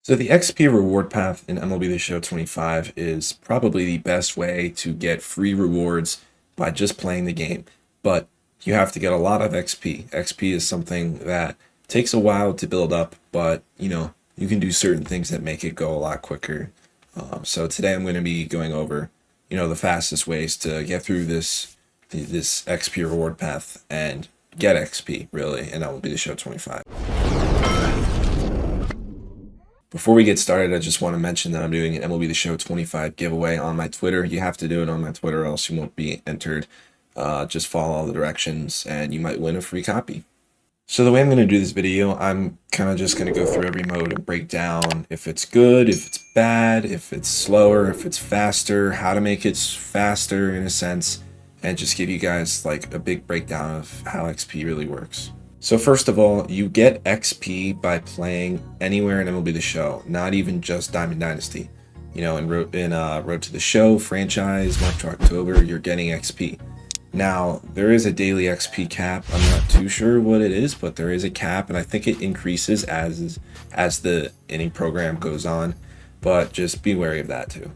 So the XP reward path in MLB The Show 25 is probably the best way to get free rewards by just playing the game. But you have to get a lot of XP. XP is something that takes a while to build up, but you can do certain things that make it go a lot quicker. So today I'm going to be going over, the fastest ways to get through this XP reward path and get XP really, and that will be The Show 25. Before we get started, I just want to mention that I'm doing an MLB The Show 25 giveaway on my Twitter. You have to do it on my Twitter, or else you won't be entered. Just follow all the directions, and you might win a free copy. So the way I'm going to do this video, I'm kind of just going to go through every mode and break down if it's good, if it's bad, if it's slower, if it's faster, how to make it faster in a sense, and just give you guys like a big breakdown of how XP really works. So first of all, you get XP by playing anywhere in MLB The Show, not even just Diamond Dynasty. In Road to the Show, franchise, March to October, you're getting XP. Now, there is a daily XP cap. I'm not too sure what it is, but there is a cap, and I think it increases as the inning program goes on, but just be wary of that too.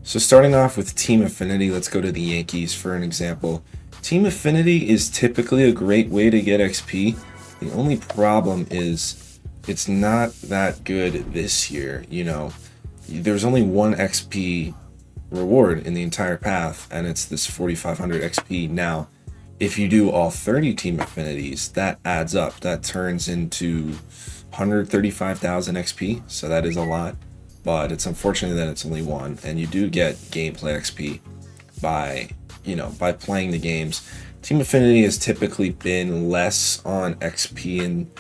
So starting off with Team Affinity, let's go to the Yankees for an example. Team Affinity is typically a great way to get XP. The only problem is it's not that good this year. There's only one XP reward in the entire path, and it's this 4,500 XP. Now, if you do all 30 Team Affinities, that adds up. That turns into 135,000 XP, so that is a lot. But it's unfortunate that it's only one, and you do get gameplay XP by playing the games. Team Affinity has typically been less on XP and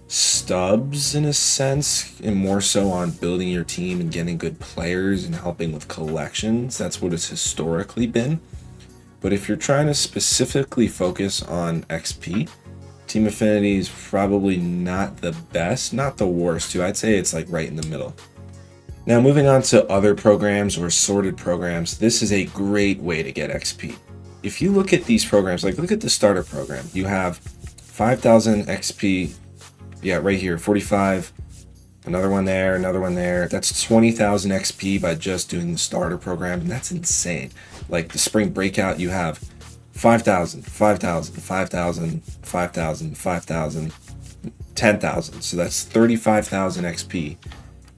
stubs in a sense, and more so on building your team and getting good players and helping with collections. That's what it's historically been. But if you're trying to specifically focus on XP, Team Affinity is probably not the best, not the worst too. I'd say it's like right in the middle. Now moving on to other programs or sorted programs, this is a great way to get XP. If you look at these programs, like look at the starter program, you have 5,000 XP, right here, 45, another one there, that's 20,000 XP by just doing the starter program, and that's insane. Like the spring breakout, you have 5,000, 5,000, 5,000, 5,000, 5,000, 10,000, so that's 35,000 XP.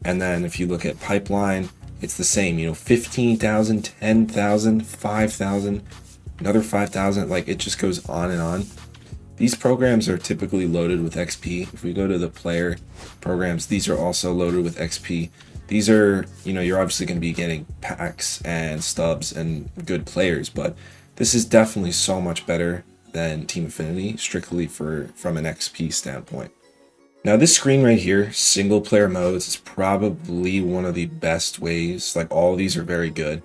And then if you look at pipeline, it's the same, 15,000, 10,000, 5,000, another 5,000, like it just goes on and on. These programs are typically loaded with XP. If we go to the player programs, these are also loaded with XP. These are, you're obviously going to be getting packs and stubs and good players, but this is definitely so much better than Team Affinity, strictly from an XP standpoint. Now this screen right here, single player modes, is probably one of the best ways. Like all of these are very good.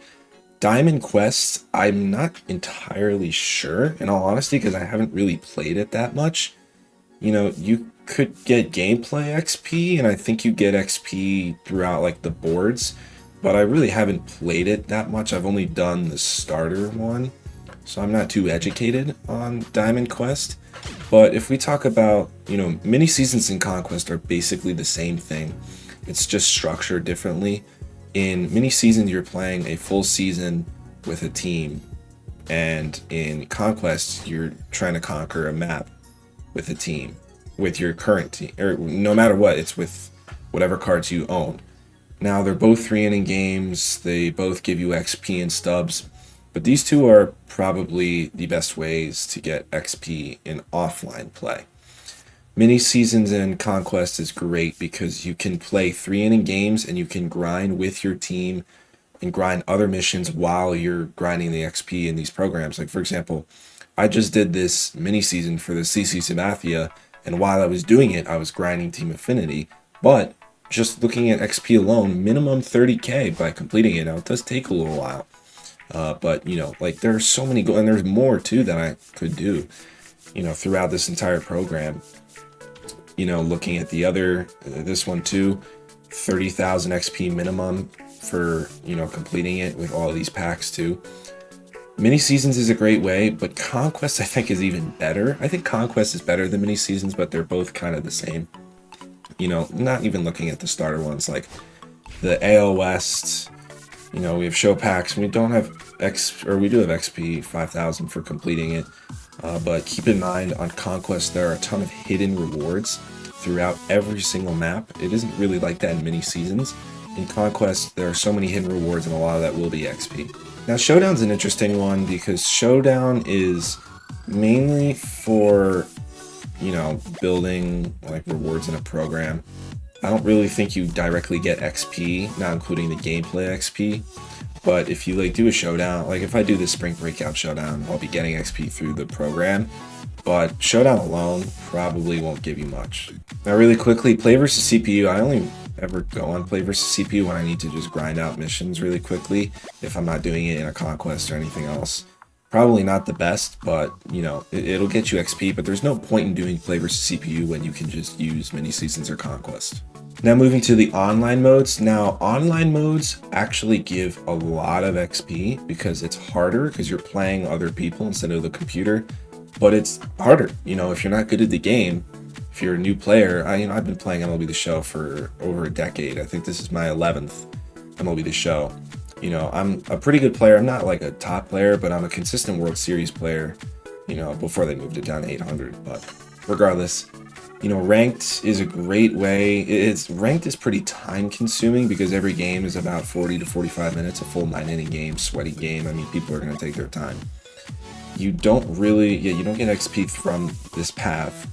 Diamond Quest, I'm not entirely sure, in all honesty, because I haven't really played it that much. You could get gameplay XP, and I think you get XP throughout like the boards, but I really haven't played it that much. I've only done the starter one, so I'm not too educated on Diamond Quest. But if we talk about, mini seasons in Conquest are basically the same thing. It's just structured differently. In mini seasons, you're playing a full season with a team, and in Conquest, you're trying to conquer a map with a team, with your current team, or no matter what, it's with whatever cards you own. Now, they're both 3-inning games. They both give you XP and stubs. But these two are probably the best ways to get XP in offline play. Mini seasons in Conquest is great because you can play 3-inning games and you can grind with your team and grind other missions while you're grinding the XP in these programs. Like for example, I just did this mini season for the CC Sabathia, and while I was doing it, I was grinding Team Affinity. But just looking at XP alone, minimum 30k by completing it. Now it does take a little while. But like there are so many and there's more too that I could do, throughout this entire program. Looking at the other, this one too, 30,000 XP minimum for, completing it with all of these packs too. Mini seasons is a great way, but Conquest I think is even better. I think Conquest is better than mini seasons, but they're both kind of the same. Not even looking at the starter ones, like the AL West, you know, we have show packs. We don't have we do have XP 5000 for completing it. But keep in mind, on Conquest, there are a ton of hidden rewards throughout every single map. It isn't really like that in mini seasons. In Conquest, there are so many hidden rewards, and a lot of that will be XP. Now, Showdown's an interesting one because Showdown is mainly for, you know, building like rewards in a program. I don't really think you directly get XP, not including the gameplay XP. But if you like do a showdown, like if I do the Spring Breakout Showdown, I'll be getting XP through the program. But Showdown alone probably won't give you much. Now really quickly, Play versus CPU. I only ever go on Play versus CPU when I need to just grind out missions really quickly if I'm not doing it in a Conquest or anything else. Probably not the best, but you know, it'll get you XP, but there's no point in doing Play versus CPU when you can just use mini seasons or Conquest. Now moving to the online modes. Now online modes actually give a lot of XP because it's harder because you're playing other people instead of the computer, but it's harder. You know, if you're not good at the game, if you're a new player, I've been playing MLB The Show for over a decade. I think this is my 11th MLB The Show. You know, I'm a pretty good player. I'm not like a top player, but I'm a consistent World Series player, you know, before they moved it down to 800. But regardless, you know, ranked is a great way. Ranked is pretty time consuming because every game is about 40 to 45 minutes, a full 9-inning game, sweaty game. I mean, people are going to take their time. You don't get XP from this path,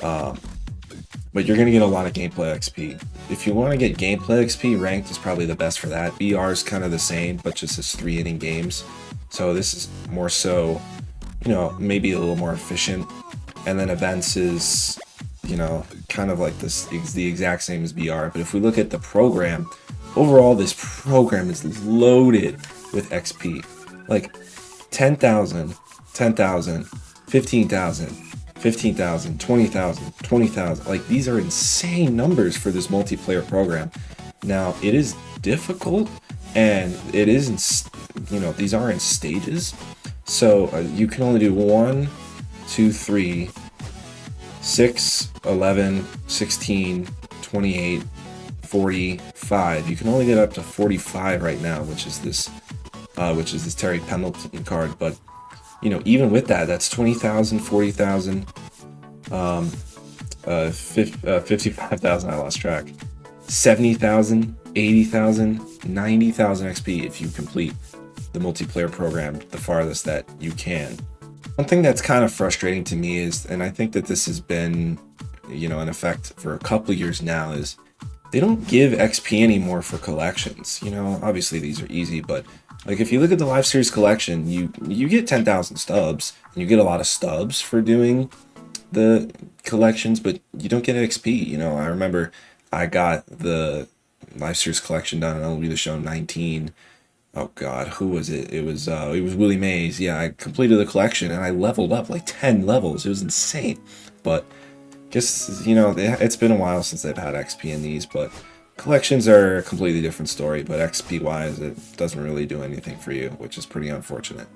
but you're going to get a lot of gameplay XP. If you want to get gameplay XP, ranked is probably the best for that. BR is kind of the same, but just as 3-inning games. So this is more so, you know, maybe a little more efficient. And then events is, you know, kind of like this, the exact same as BR. But if we look at the program, overall, this program is loaded with XP. Like 10,000, 10,000, 15,000, 15,000, 20,000, 20,000. Like these are insane numbers for this multiplayer program. Now it is difficult, and it is, you know, these are in stages. So you can only do 1, 2, 3, 6, 11, 16, 28, 45. You can only get up to 45 right now, which is this Terry Pendleton card. But you know, even with that, that's 20,000, 40,000, 55,000. I lost track. 70,000, 80,000, 90,000 XP if you complete the multiplayer program the farthest that you can. One thing that's kind of frustrating to me is, and I think that this has been, you know, in effect for a couple of years now, is they don't give XP anymore for collections. You know, obviously these are easy, but like if you look at the Live Series collection, you get 10,000 stubs, and you get a lot of stubs for doing the collections, but you don't get XP. You know, I remember I got the Live Series collection done, and it'll be the show 19. Oh God, who was it? It was Willie Mays. Yeah, I completed the collection and I leveled up like 10 levels. It was insane. But guess, you know, it's been a while since they've had XP in these, but collections are a completely different story. But XP wise, it doesn't really do anything for you, which is pretty unfortunate.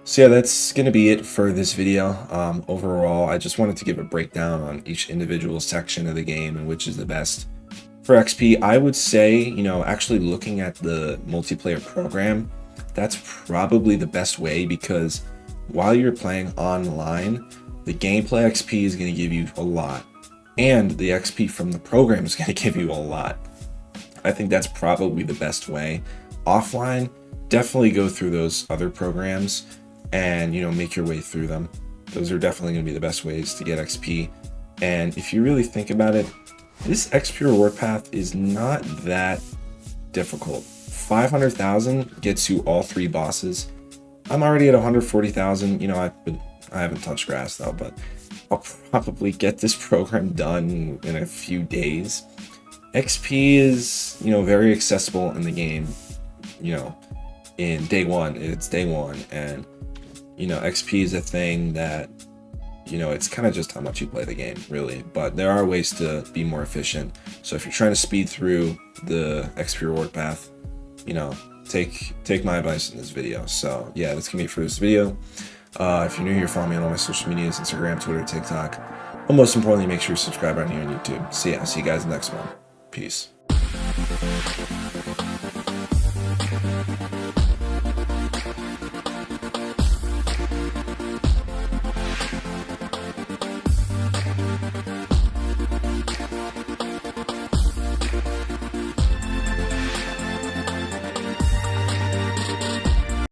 So yeah, that's going to be it for this video. Overall, I just wanted to give a breakdown on each individual section of the game and which is the best. For XP, I would say, you know, actually looking at the multiplayer program, that's probably the best way, because while you're playing online, the gameplay XP is going to give you a lot, and the XP from the program is going to give you a lot. I think that's probably the best way. Offline, definitely go through those other programs and, you know, make your way through them. Those are definitely going to be the best ways to get XP. And if you really think about it, this XP reward path is not that difficult. 500,000 gets you all 3 bosses. I'm already at 140,000. You know, I haven't touched grass though, but I'll probably get this program done in a few days. XP is, you know, very accessible in the game. You know, in day one, it's day one, and you know, XP is a thing that, you know, it's kind of just how much you play the game, really. But there are ways to be more efficient. So if you're trying to speed through the XP reward path, you know, take my advice in this video. So yeah, that's gonna be it for this video. If you're new here, follow me on all my social medias, Instagram, Twitter, TikTok. But most importantly, make sure you subscribe right here on YouTube. So yeah, I'll see you guys in the next one. Peace.